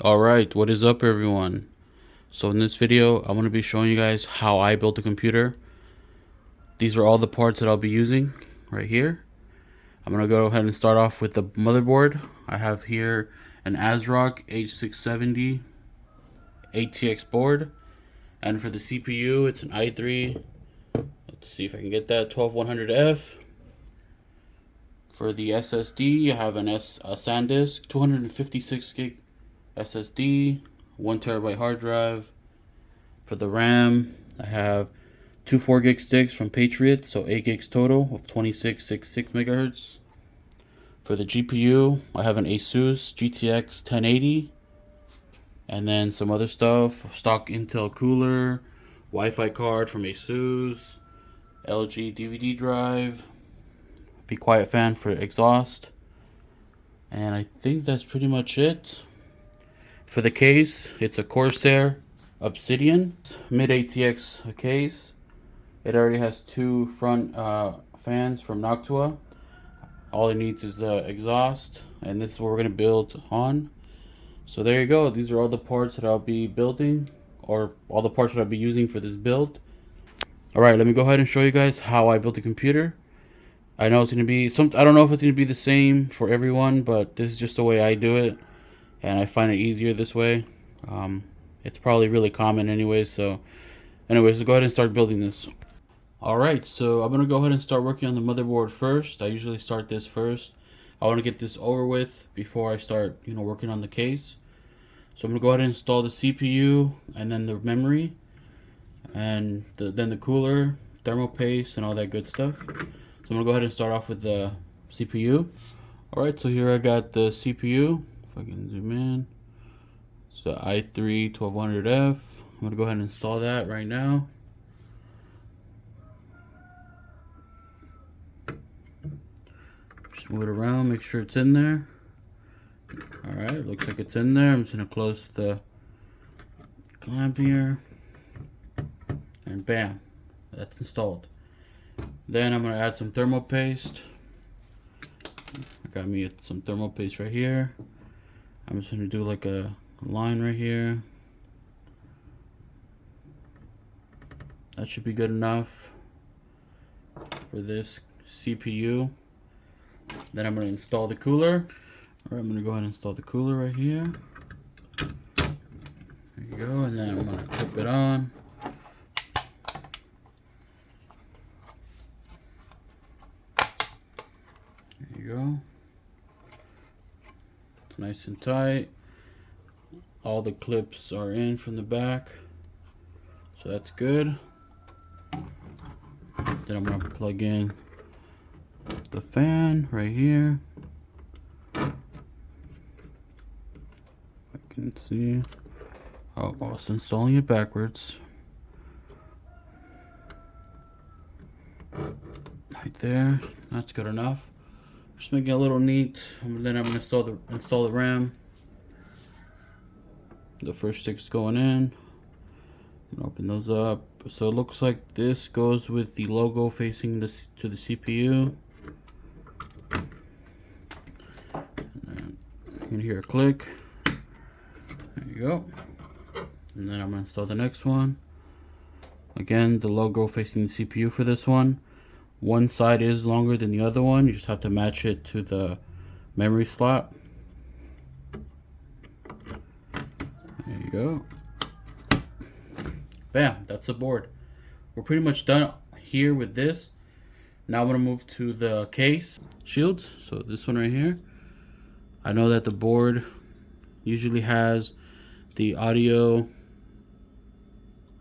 Alright, what is up everyone? So in this video, I'm going to be showing you guys how I built a computer. These are all the parts that I'll be using right here. I'm going to go ahead and start off with the motherboard. I have here an ASRock H670 ATX board. And for the CPU, it's an i3. Let's see if I can get that, 12100F. For the SSD, I have a SanDisk 256 gig SSD, 1 terabyte hard drive. For the RAM, I have two 4 gig sticks from Patriot, so 8 gigs total of 2666 megahertz. For the GPU, I have an Asus GTX 1080, and then some other stuff, stock Intel cooler, Wi-Fi card from Asus, LG DVD drive, Be Quiet fan for exhaust, and I think that's pretty much it. For the case, it's a Corsair Obsidian mid ATX case. It already has two front fans from Noctua. All it needs is the exhaust, and this is what we're going to build on. So there you go. These are all the parts that I'll be building, or all the parts that I'll be using for this build. Alright, let me go ahead and show you guys how I built the computer. I know it's going to be I don't know if it's going to be the same for everyone, but this is just the way I do it, and I find it easier this way. It's probably really common anyway, so anyways, let's go ahead and start building this. Alright, so I'm going to go ahead and start working on the motherboard first. I usually start this first. I want to get this over with before I start, working on the case. So I'm going to go ahead and install the CPU, and then the memory, and then the cooler, thermal paste, and all that good stuff. So I'm going to go ahead and start off with the CPU. Alright, so here I got the CPU. If I can zoom in. It's the i3 1200F. I'm going to go ahead and install that right now. Just move it around, make sure it's in there. Alright, looks like it's in there. I'm just going to close the clamp here. And bam, that's installed. Then I'm going to add some thermal paste. I got me some thermal paste right here. I'm just going to do like a line right here. That should be good enough for this CPU. Then I'm going to install the cooler. Alright, I'm going to go ahead and install the cooler right here. There you go, and then I'm going to clip it on. There you go. It's nice and tight. All the clips are in from the back, so that's good. Then I'm going to plug in the fan right here. I can see. Oh, I was installing it backwards. Right there. That's good enough. Just making it a little neat. And then I'm going to install the RAM. The first stick's going in. Open those up. So it looks like this goes with the logo facing to the CPU. And you can hear a click. There you go. And then I'm gonna install the next one. Again, the logo facing the CPU for this one. One side is longer than the other one. You just have to match it to the memory slot. There you go. Bam, that's the board. We're pretty much done here with this. Now I'm going to move to the case shields. So this one right here. I know that the board usually has the audio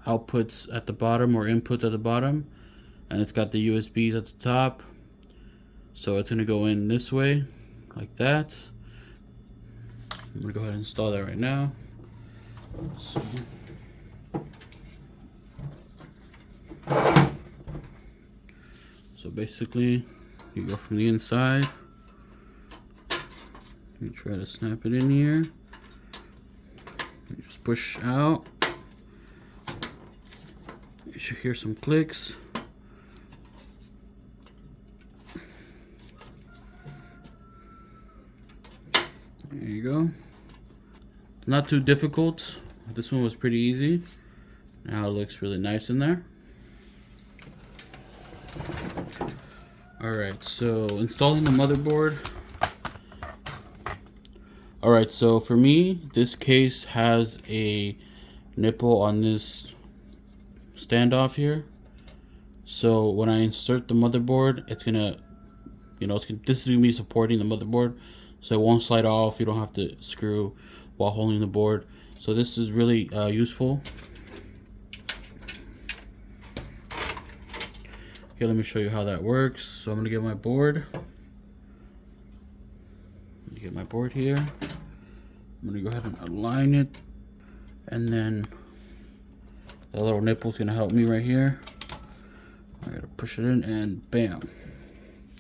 outputs at the bottom or inputs at the bottom. And it's got the USBs at the top. So it's going to go in this way, like that. I'm going to go ahead and install that right now. Let's see. So basically, you go from the inside. You try to snap it in here. You just push out. You should hear some clicks. There you go. Not too difficult. This one was pretty easy. Now it looks really nice in there. Alright, so installing the motherboard. Alright, so for me, this case has a nipple on this standoff here. So when I insert the motherboard, it's gonna, this is gonna be supporting the motherboard, so it won't slide off. You don't have to screw while holding the board. So this is really useful. Okay, let me show you how that works. So I'm gonna get my board. Get my board here. I'm gonna go ahead and align it, and then the little nipple is gonna help me right here. I gotta push it in, and bam.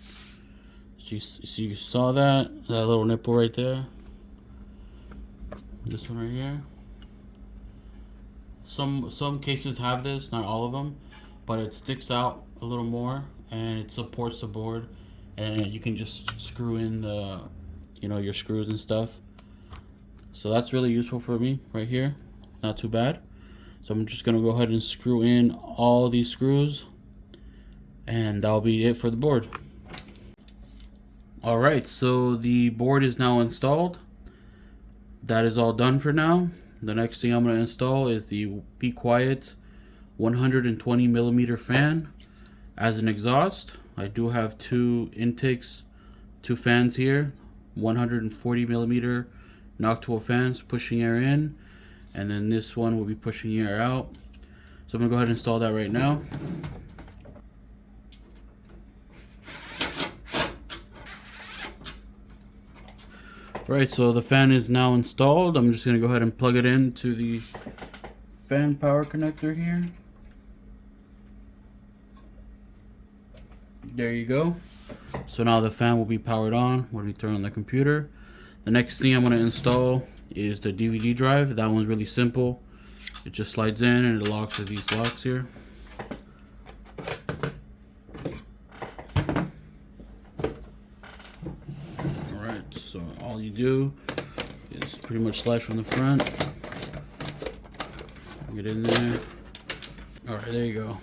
So you saw that little nipple right there. This one right here. Some cases have this, not all of them, but it sticks out a little more and it supports the board, and you can just screw in the your screws and stuff. So that's really useful for me right here. Not too bad. So I'm just gonna go ahead and screw in all these screws, and that'll be it for the board. Alright, so the board is now installed. That is all done for now. The next thing I'm going to install is the Be Quiet 120mm fan as an exhaust. I do have two intakes, two fans here, 140mm nocturnal fans pushing air in, and then this one will be pushing air out. So I'm going to go ahead and install that right now. Right, so the fan is now installed. I'm just going to go ahead and plug it into the fan power connector here. There you go. So now the fan will be powered on when we turn on the computer. The next thing I'm going to install is the DVD drive. That one's really simple. It just slides in and it locks with these locks here. So all you do is pretty much slide from the front, get in there. All right, there you go.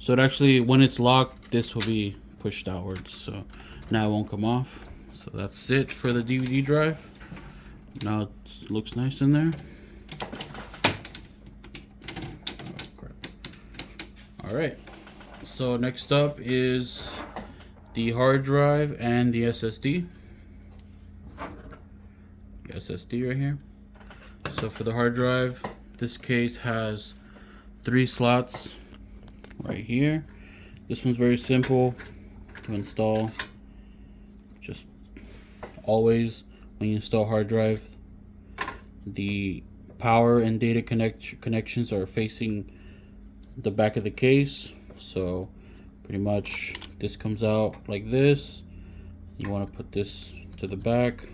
So it actually, when it's locked, this will be pushed outwards, so now it won't come off. So that's it for the DVD drive. Now it looks nice in there. Oh, crap. All right, so next up is the hard drive and the SSD. SSD right here. So for the hard drive, this case has 3 slots right here. This one's very simple to install. Just always when you install hard drive, the power and data connections are facing the back of the case. So pretty much this comes out like this. You want to put this to the back.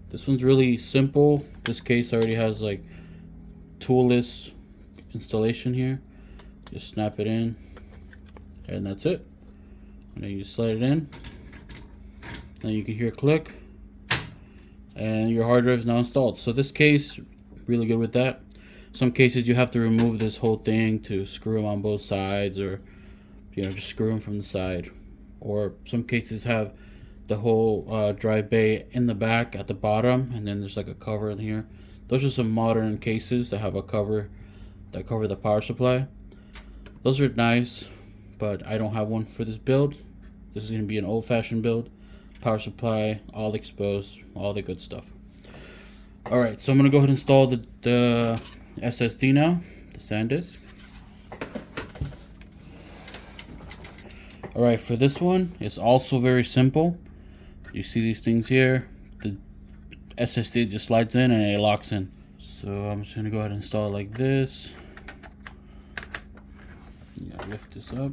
This one's really simple. This case already has like toolless installation here. Just snap it in, and that's it. And then you slide it in, and you can hear a click, and your hard drive is now installed. So this case, really good with that. Some cases you have to remove this whole thing to screw them on both sides, or just screw them from the side. Or some cases have the whole drive bay in the back at the bottom, and then there's like a cover in here. Those are some modern cases that have a cover that cover the power supply. Those are nice, but I don't have one for this build. This is going to be an old-fashioned build. Power supply, all exposed, all the good stuff. Alright, so I'm going to go ahead and install the SSD now, the SanDisk. Alright, for this one, it's also very simple. You see these things here, the SSD just slides in and it locks in. So I'm just going to go ahead and install it like this. Lift this up,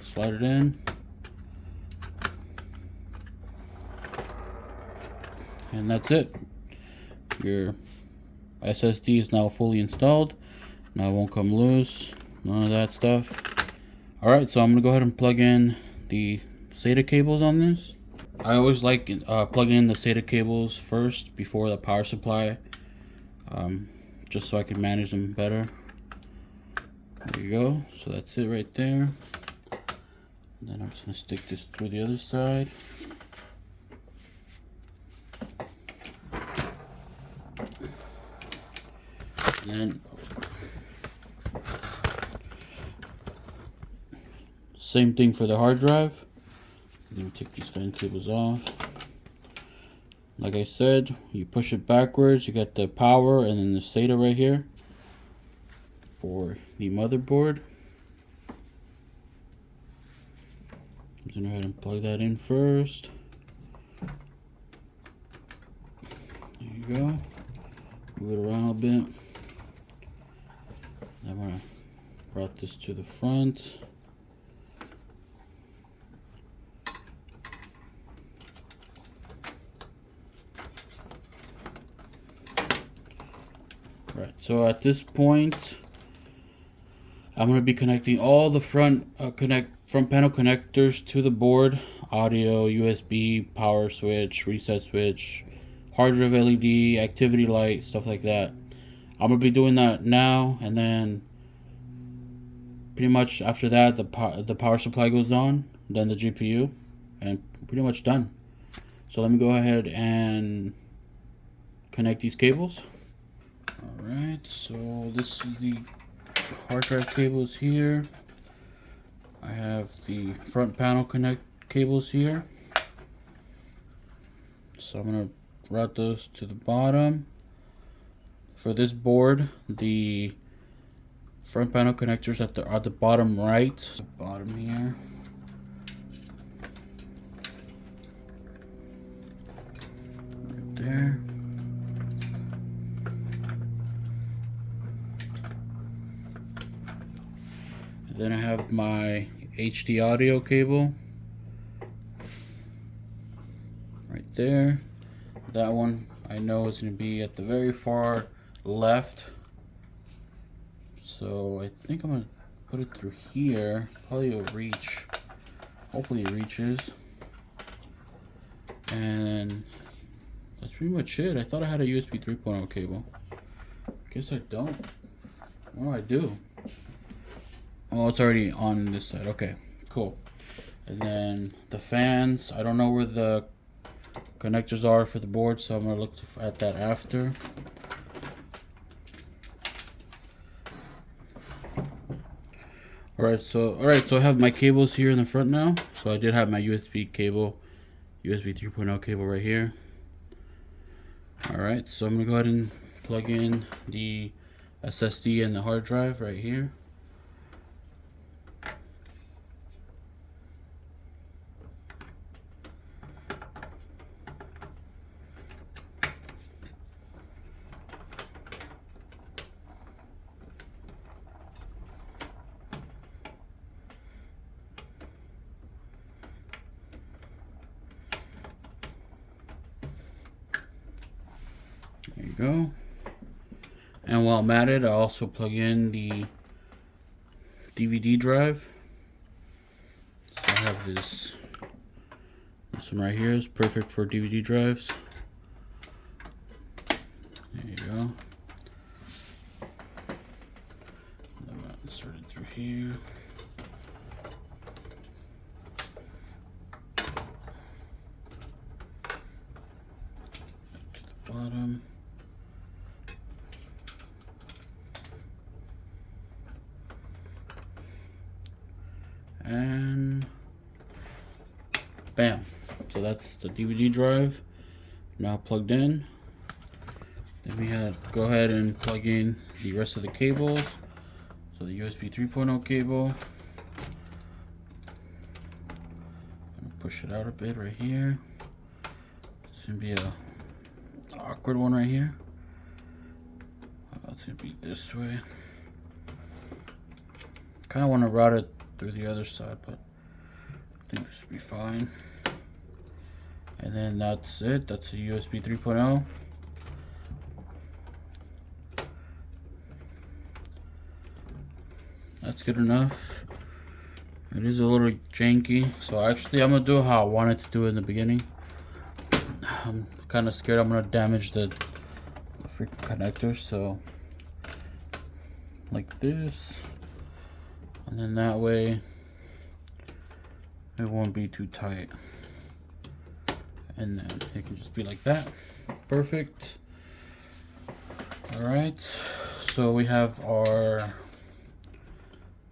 slide it in, and that's it. Your SSD is now fully installed. Now it won't come loose, none of that stuff. Alright, so I'm going to go ahead and plug in the SATA cables on this. I always like plugging in the SATA cables first before the power supply, just so I can manage them better. There you go. So that's it right there. And then I'm just gonna stick this through the other side. And then same thing for the hard drive. I'm gonna take these fan cables off. Like I said, you push it backwards, you got the power and then the SATA right here for the motherboard. I'm gonna go ahead and plug that in first. There you go. Move it around a bit. I'm gonna route this to the front. Right, so at this point, I'm going to be connecting all the front panel connectors to the board: audio, USB, power switch, reset switch, hard drive LED, activity light, stuff like that. I'm going to be doing that now, and then pretty much after that, the power supply goes on, then the GPU, and pretty much done. So let me go ahead and connect these cables. Alright, so this is the hard drive cables here. I have the front panel connect cables here. So I'm going to route those to the bottom. For this board, the front panel connectors at the bottom right. The bottom here. Right there. Then I have my HD audio cable right there. That one I know is going to be at the very far left. So I think I'm going to put it through here. Probably will reach. Hopefully it reaches. And that's pretty much it. I thought I had a USB 3.0 cable. Guess I don't. Oh, I do. Oh, it's already on this side. Okay, cool. And then the fans, I don't know where the connectors are for the board, so I'm gonna look at that after. Alright, so I have my cables here in the front now. So I did have my USB cable, USB 3.0 cable right here. Alright, so I'm gonna go ahead and plug in the SSD and the hard drive right here. There you go. And while I'm at it, I also plug in the DVD drive. So I have this one right here. It's perfect for DVD drives. There you go. I'm gonna insert it through here. To the bottom. And bam. So that's the DVD drive now plugged in. Then we go ahead and plug in the rest of the cables. So the USB 3.0 cable. I'm gonna push it out a bit right here. It's gonna be a awkward one right here. It's gonna be this way. Kind of want to route it through the other side, but I think this will be fine. And then that's it. That's a USB 3.0. That's good enough. It is a little janky, so actually I'm gonna do how I wanted to do it in the beginning. I'm kind of scared I'm gonna damage the freaking connector, so like this, and then that way it won't be too tight, and then it can just be like that. Perfect. All right, so we have our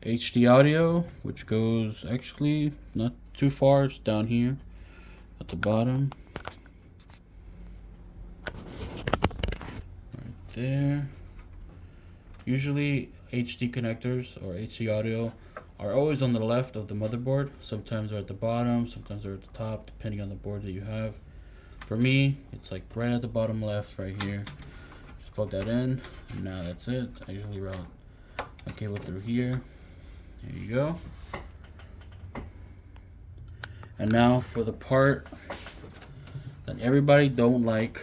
HD audio, which goes actually not too far. It's down here at the bottom, right there. Usually HD connectors or HD audio are always on the left of the motherboard. Sometimes they're at the bottom, sometimes they're at the top, depending on the board that you have. For me, it's like right at the bottom left, right here. Just plug that in, and now that's it. I usually route my cable through here. There you go. And now for the part that everybody don't like,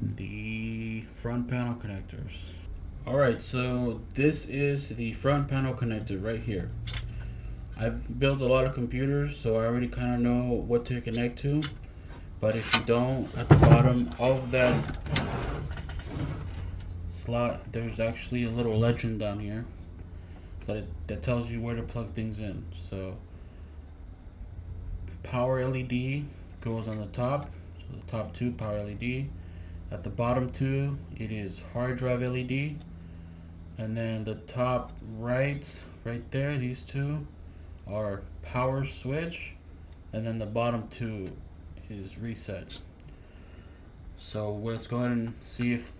the front panel connectors. Alright, so this is the front panel connector right here. I've built a lot of computers, so I already kind of know what to connect to. But if you don't, at the bottom of that slot, there's actually a little legend down here that tells you where to plug things in. So power LED goes on the top, so the top two power LED. At the bottom two, it is hard drive LED, and then the top right there, these two are power switch, and then the bottom two is reset. So let's go ahead and see if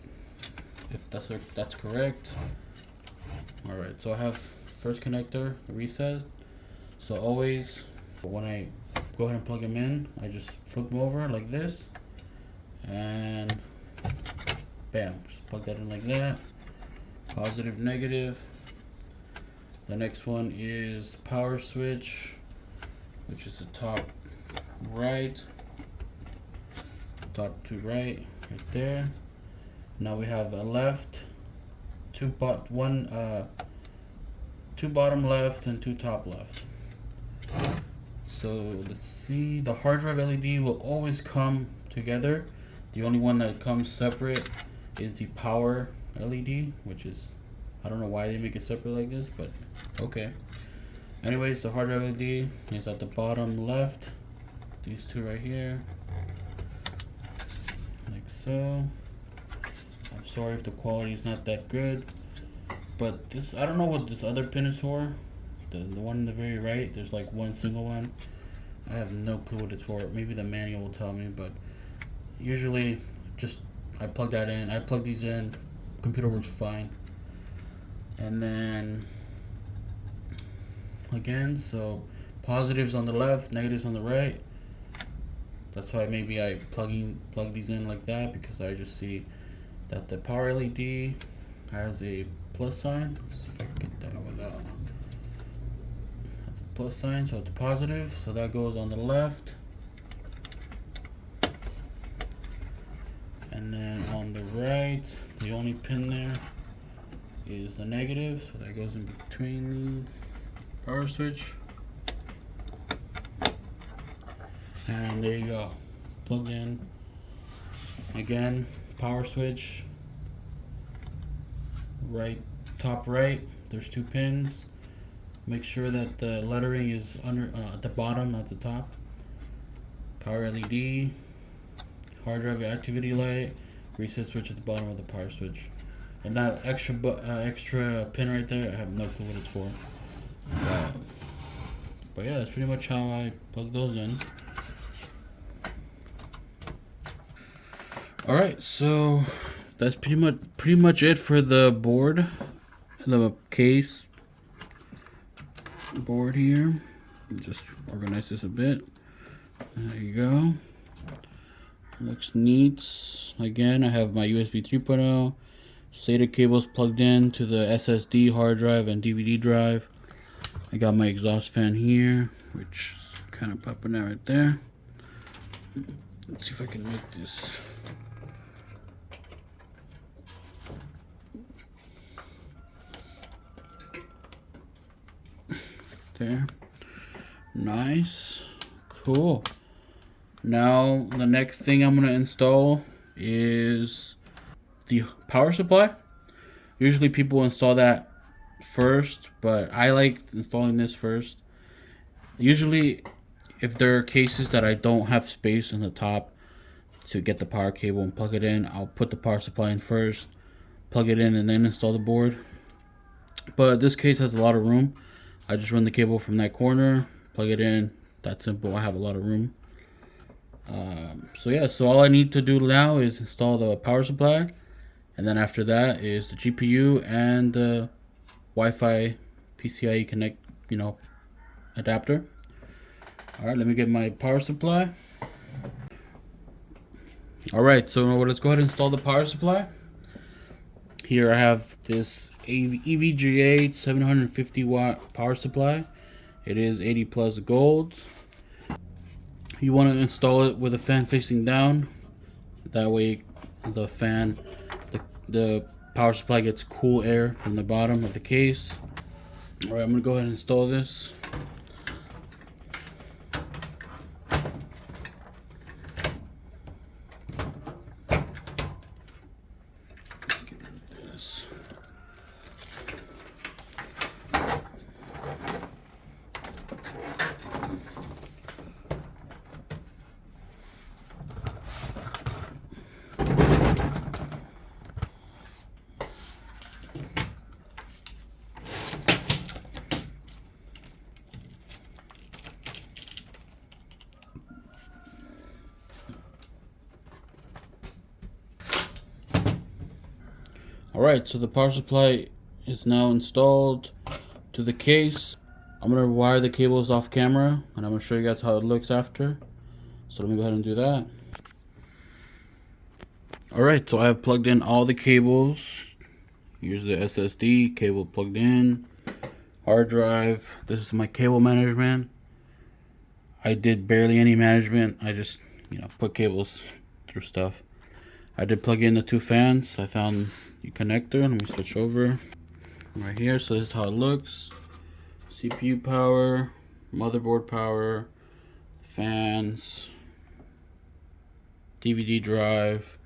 that's correct. All right, so I have first connector reset. So always when I go ahead and plug them in, I just flip them over like this, and bam, just plug that in like that. Positive, negative. The next one is power switch, which is the top right, top to right there. Now we have a left, two bottom left and two top left. So let's see, the hard drive LED will always come together. The only one that comes separate is the power LED, which is, I don't know why they make it separate like this, but okay. Anyways, the hard drive LED is at the bottom left. These two right here, like so. I'm sorry if the quality is not that good, but this, I don't know what this other pin is for. The one in the very right, there's like one single one. I have no clue what it's for. Maybe the manual will tell me, but usually just I plug that in. I plug these in. Computer works fine. And then again, so positives on the left, negatives on the right. That's why maybe I plug these in like that, because I just see that the power LED has a plus sign. Let's see if I can get that without. That's a plus sign, so it's positive. So that goes on the left. And then on the right, the only pin there is the negative, so that goes in between the power switch. And there you go, plugged in. Again, power switch, right, top right, there's two pins. Make sure that the lettering is under at the bottom, not the top. Power LED, hard drive activity light, reset switch at the bottom of the power switch. And that extra pin right there, I have no clue what it's for. But yeah, that's pretty much how I plug those in. Alright, so that's pretty much it for the board, the case board here. Just organize this a bit. There you go. Looks neat. Again, I have my USB 3.0 SATA cables plugged in to the SSD hard drive and DVD drive. I got my exhaust fan here, which is kind of popping out right there. Let's see if I can make this. There. Nice. Cool. Now the next thing I'm going to install is the power supply. Usually people install that first, but I like installing this first. Usually if there are cases that I don't have space in the top to get the power cable and plug it in, I'll put the power supply in first, plug it in, and then install the board. But this case has a lot of room. I just run the cable from that corner, plug it in. That's simple. I have a lot of room. So yeah, so all I need to do now is install the power supply, and then after that is the GPU and the Wi-Fi PCIe connect, adapter. All right, let me get my power supply. All right, so let's go ahead and install the power supply. Here I have this EVGA 750 watt power supply. It is 80 plus gold. You want to install it with a fan facing down. That way the fan, the power supply gets cool air from the bottom of the case. All right, I'm gonna go ahead and install this. Alright, so the power supply is now installed to the case. I'm going to wire the cables off camera, and I'm going to show you guys how it looks after. So let me go ahead and do that. Alright, so I have plugged in all the cables. Here's the SSD cable plugged in. Hard drive. This is my cable management. I did barely any management. I just, put cables through stuff. I did plug in the two fans. I found the connector. Let me switch over right here. So this is how it looks. CPU power, motherboard power, fans, DVD drive.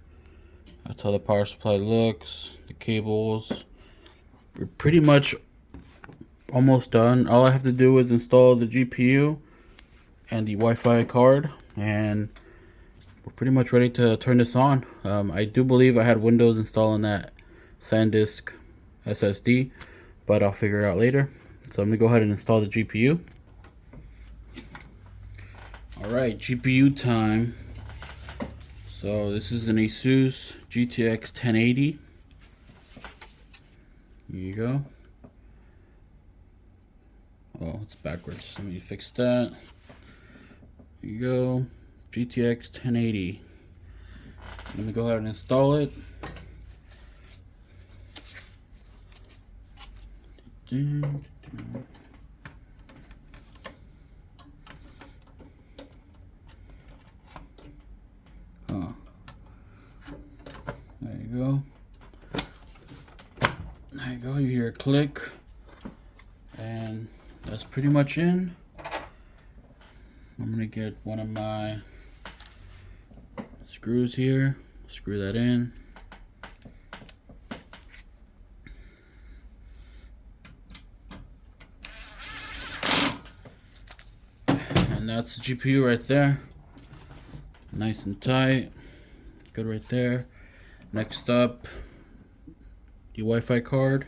That's how the power supply looks. The cables. We're pretty much almost done. All I have to do is install the GPU and the Wi-Fi card, and we're pretty much ready to turn this on. I do believe I had Windows installed on that SanDisk SSD, but I'll figure it out later. So I'm gonna go ahead and install the GPU. Alright, GPU time. So this is an Asus GTX 1080. Here you go. Oh, it's backwards. Let me fix that. Here you go. GTX 1080. Let me go ahead and install it. Oh. There you go. There you go. You hear a click. And that's pretty much in. I'm gonna get one of my screws here, screw that in. And that's the GPU right there. Nice and tight. Good right there. Next up, the Wi-Fi card.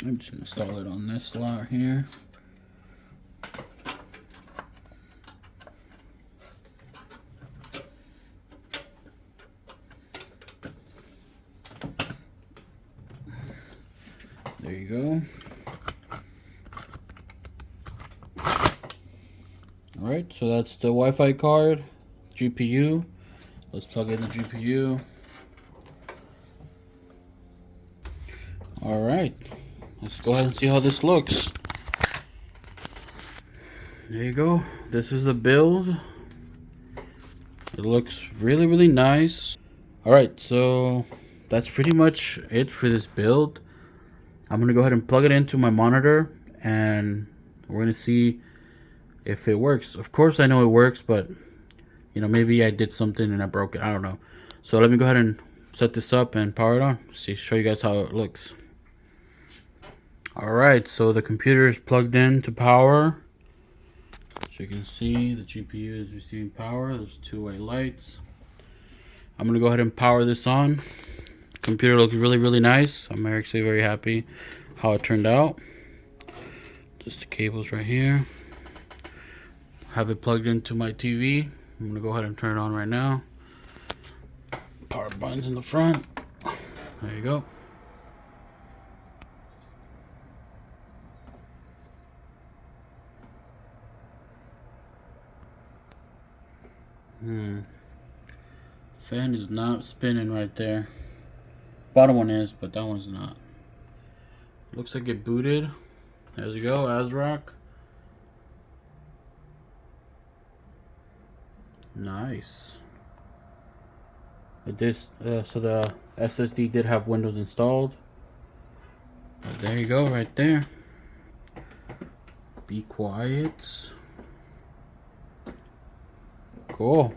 I'm just gonna install it on this slot here. There you go. Alright, so that's the Wi-Fi card, GPU. Let's plug in the GPU. Alright, let's go ahead and see how this looks. There you go. This is the build. It looks really, really nice. Alright, so that's pretty much it for this build. I'm gonna go ahead and plug it into my monitor, and we're gonna see if it works. Of course I know it works, but you know, maybe I did something and I broke it. I don't know. So let me go ahead and set this up and power it on. Show you guys how it looks. Alright, so the computer is plugged in to power. So you can see the GPU is receiving power. There's two-way lights. I'm gonna go ahead and power this on. Computer looks really nice. I'm actually very happy how it turned out. Just the cables right here. Have it plugged into my TV. I'm gonna go ahead and turn it on right now. Power buttons in the front. There you go. Fan is not spinning right there. Bottom one is, but that one's not. Looks like it booted. There you go, ASRock. Nice. So the SSD did have Windows installed. But there you go, right there. Be quiet. Cool.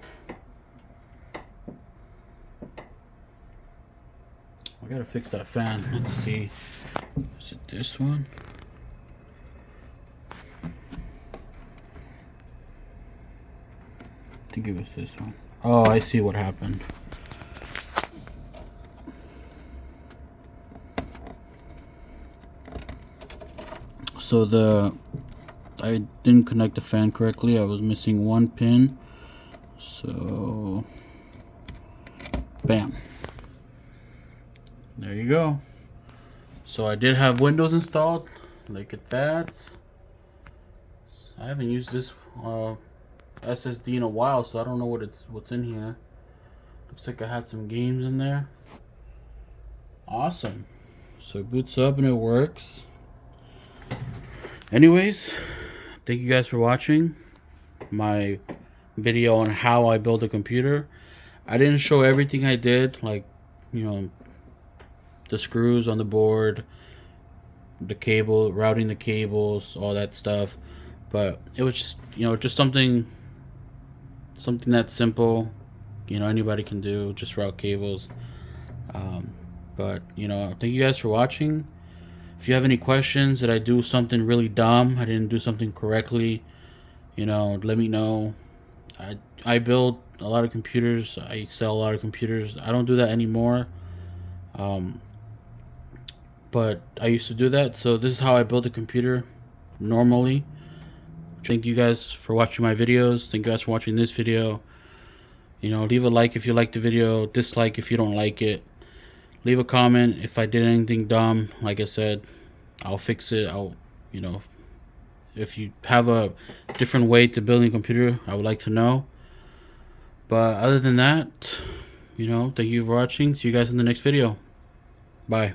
I gotta fix that fan. Let's see. Is it this one? I think it was this one. Oh, I see what happened. So I didn't connect the fan correctly. I was missing one pin. So bam. There you go. So I did have Windows installed. Look at that. I haven't used this SSD in a while, so I don't know what's in here. Looks like I had some games in there. Awesome. So it boots up and it works. Anyways, thank you guys for watching my video on how I build a computer. I didn't show everything I did, like, you know, the screws on the board, the cable, routing the cables, all that stuff. But it was just, you know, just something that's simple, you know, anybody can do, just route cables. But you know, thank you guys for watching. If you have any questions, did I do something really dumb, I didn't do something correctly, you know, let me know. I build a lot of computers, I sell a lot of computers. I don't do that anymore, but I used to do that. So this is how I build a computer normally. Thank you guys for watching my videos. Thank you guys for watching this video. You know, leave a like if you like the video, dislike if you don't like it. Leave a comment if I did anything dumb. Like I said, I'll fix it. You know, if you have a different way to building a computer, I would like to know. But other than that, you know, thank you for watching. See you guys in the next video. Bye.